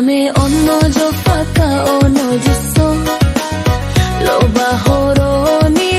में ono jo faka ono jiso loba horo ni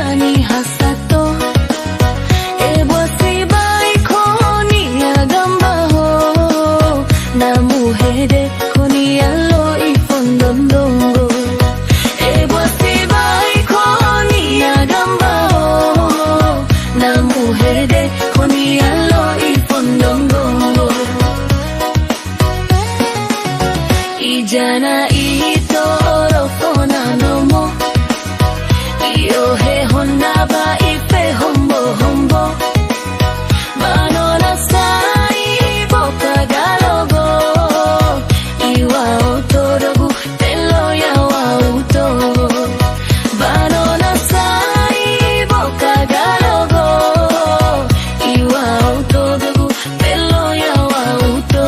ani hasato ebo sibai koni agamba ho na muhere koni allo ifondondongo ebo sibai koni agamba ho na muhere koni allo ifondondongo Ijana itoro fona nomo Iyo he honna ba ife hombo hombo Banona sai boka galogo Iwa otorogu telo ya wa uto Banona sai boka galogo Iwa otorogu telo ya wa uto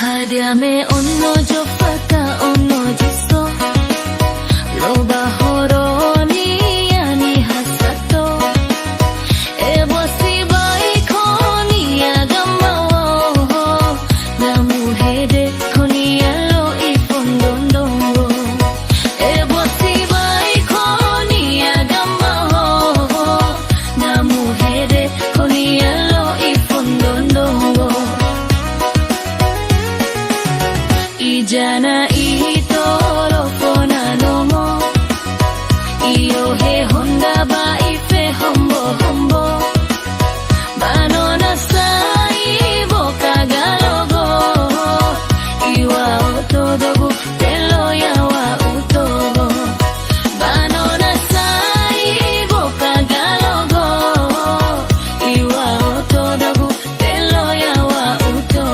Hadia me ono jo faka ono jiso loba horo ni ani hasato ebo sibai koni agamba wo na muhere koni allo ifondondongo ebo sibai koni agamba wo na muhere koni allo ifondondongo Ijana itoro fona nomo Iyo he honda ba ife hombo hombo Banona sai boka galogo Iwa otodogu telo ya wa uto Banona sai boka galogo Iwa otodogu telo ya wa uto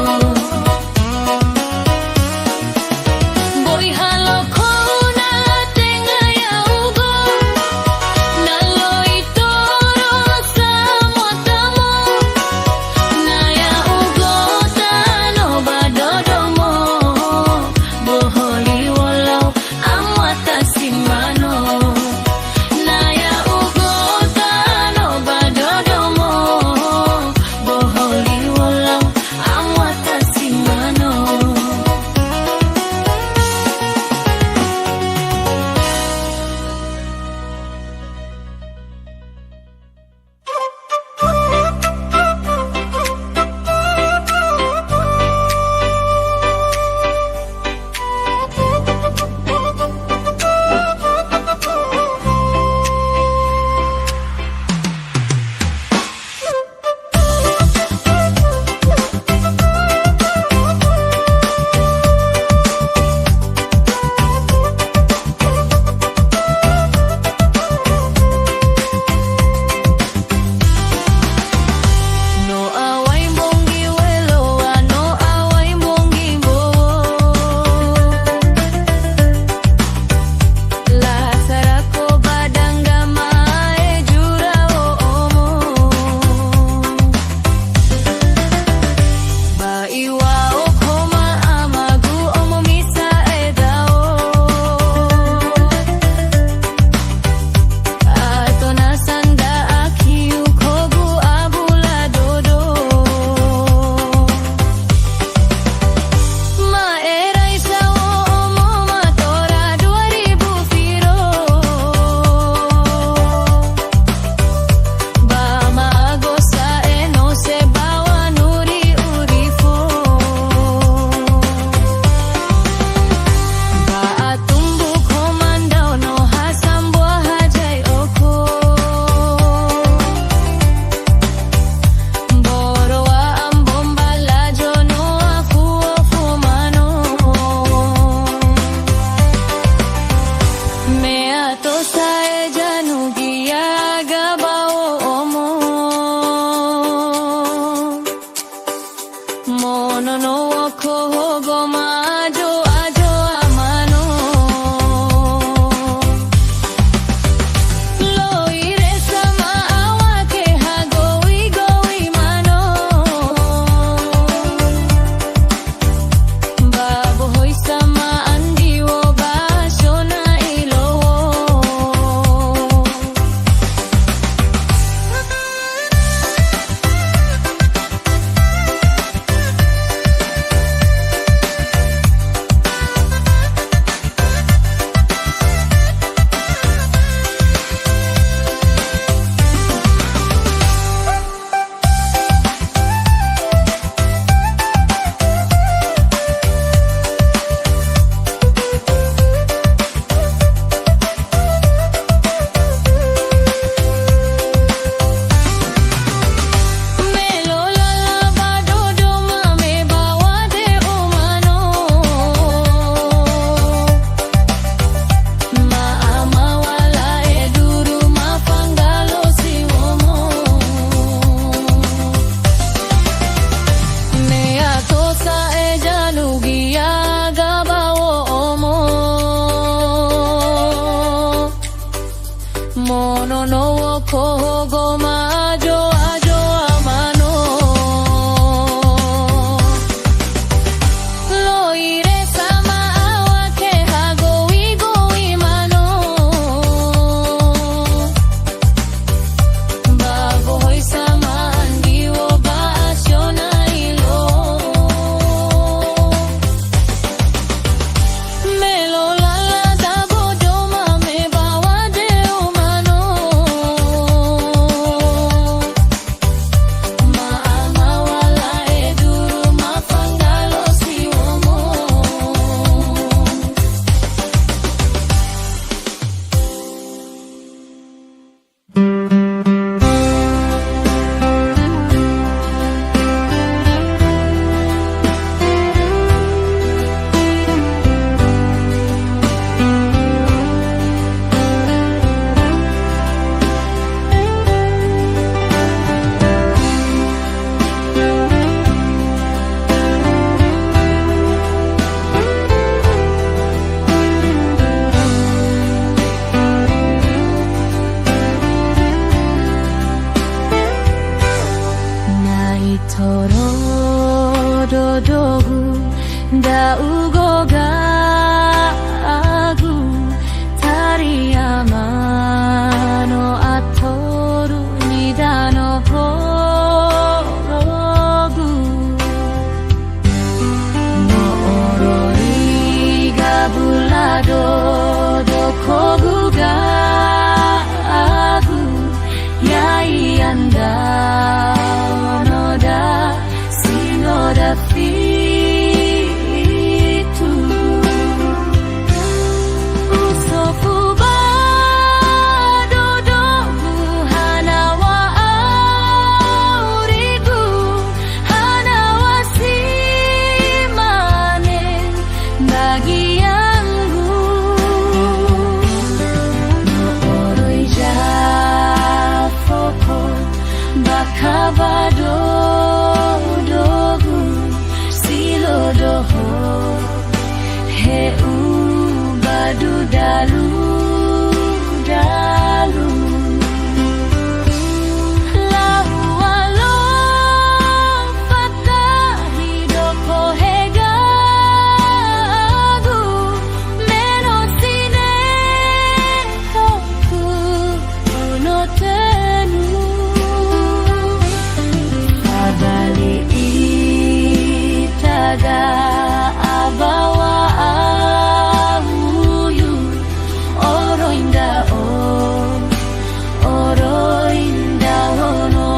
mono no kogo majo ajo amano loire sama awake hagoi goi mano babo hoi sama andiwo bashona ilo mono no kogo majo ajo amano loire sama awake hagoi goi mano babo hoi sama andiwo bashona ilo melo lala dabo doma me bawa de umano maama wala eduru mafangalo siwomo naitoro dodogu daugo gagu tariyama no atoru nidano horogu no orori gabulado dokogu gagu yai anda onoda sinoda fitu usofuba dodogu hanawa aurigu hanawa simane bagi yangu no oroi jafoko bakabado dogu silodoho heu badu dalu dalu lahu alo fatahi doko hegagu menosine hoku unotenu abali itaga abawa ahuyu oroinda ono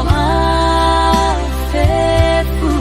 afefu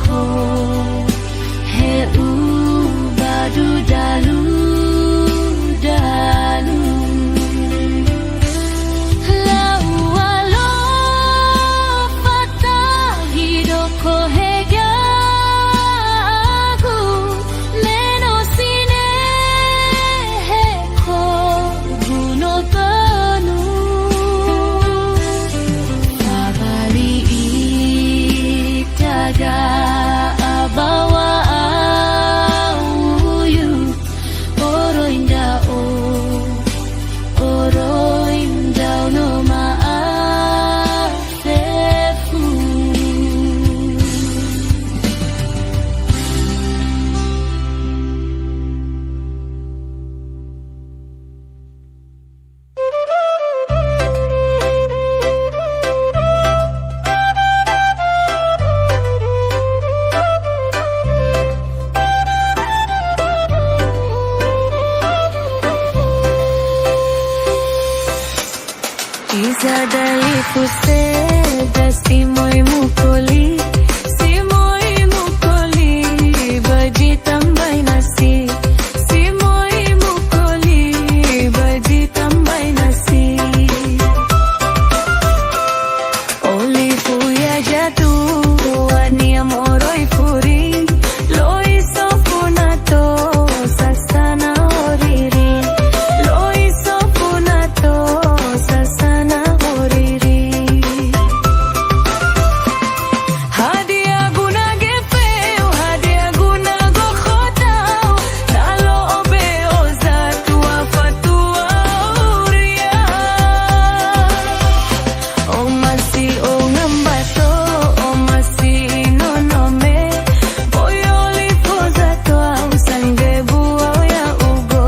ko he u badu dalu dalu lau alo fata hidoko he gagu leno sine he ko guno tanu fabali itaga abawa auyu oroinda no maasefu Izadali fuse dasti moi mukoli si moi mukoli baji tambai nasi si moi mukoli baji tambai nasi oli fuya jatu ani amoroi furi loi sofunato sasana oriri loi sofunato sasana oriri hadia guna gefeu hadia guna gokhotao nalo obe ozatu afatua uria o masi o ngambato o masi no nome boyoli fozato usange buo ya ugo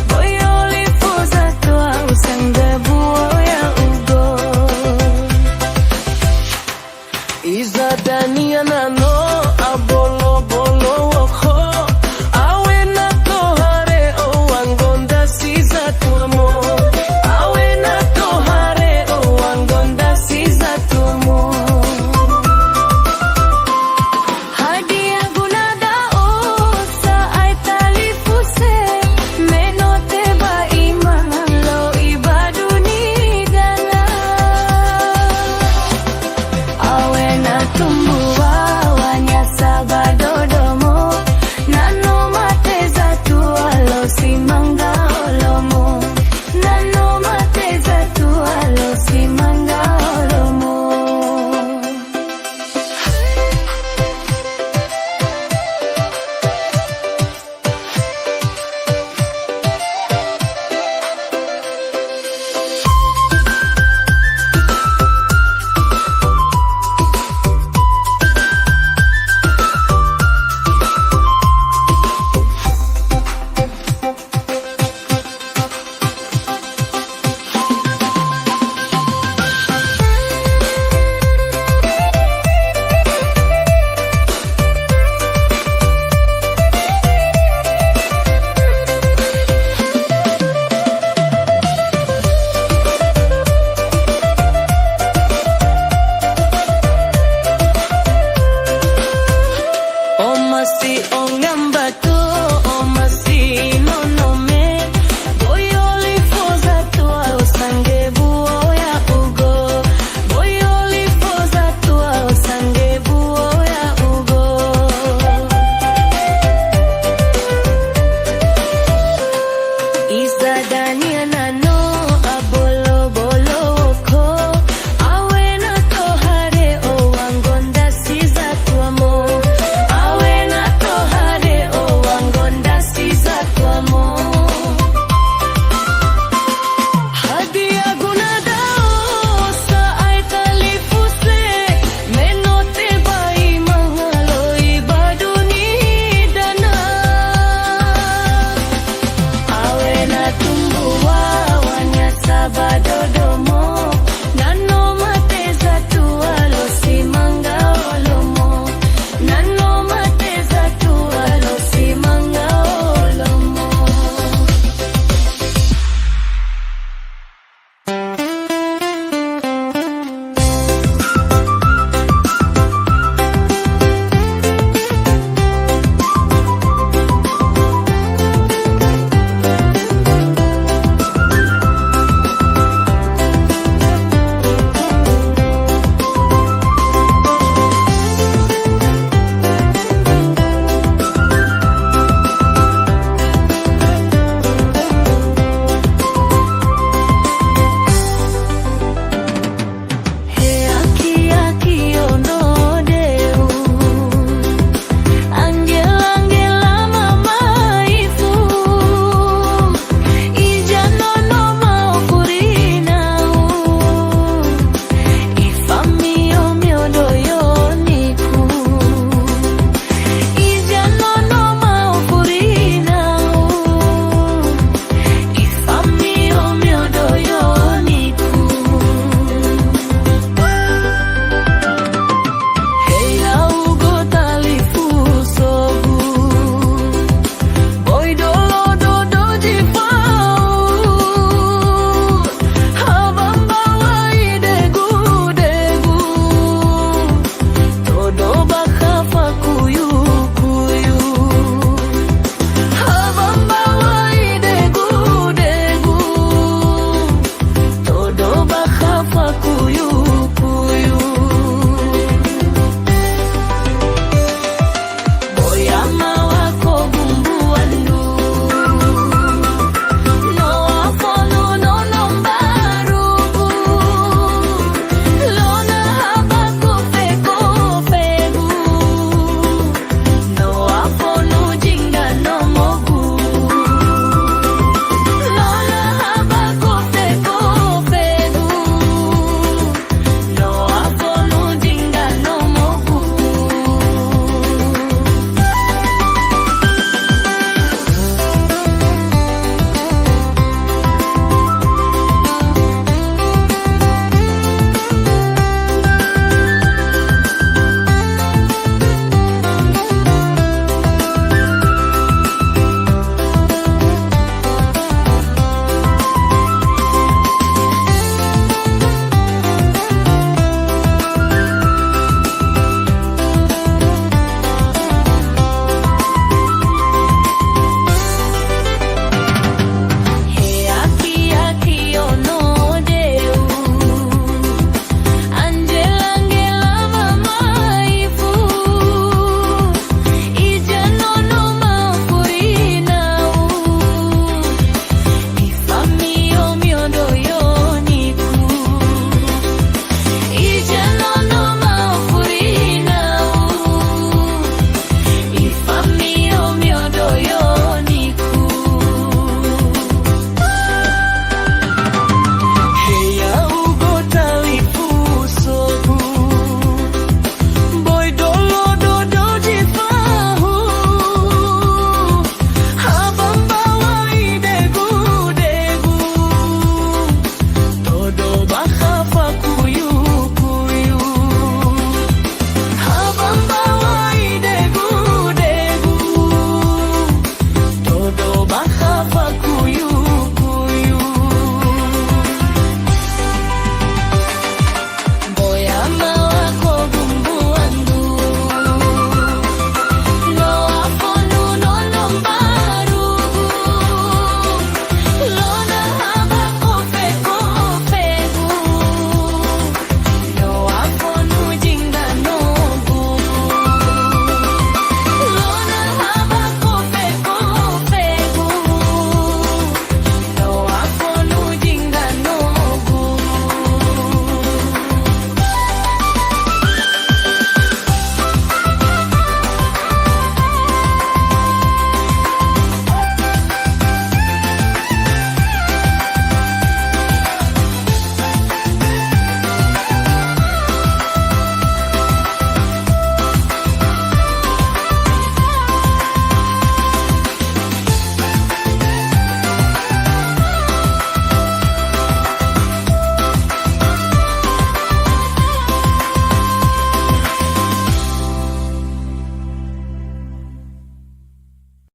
boyoli fozato usange buo ya ugo Izadania nano abolo bolo woko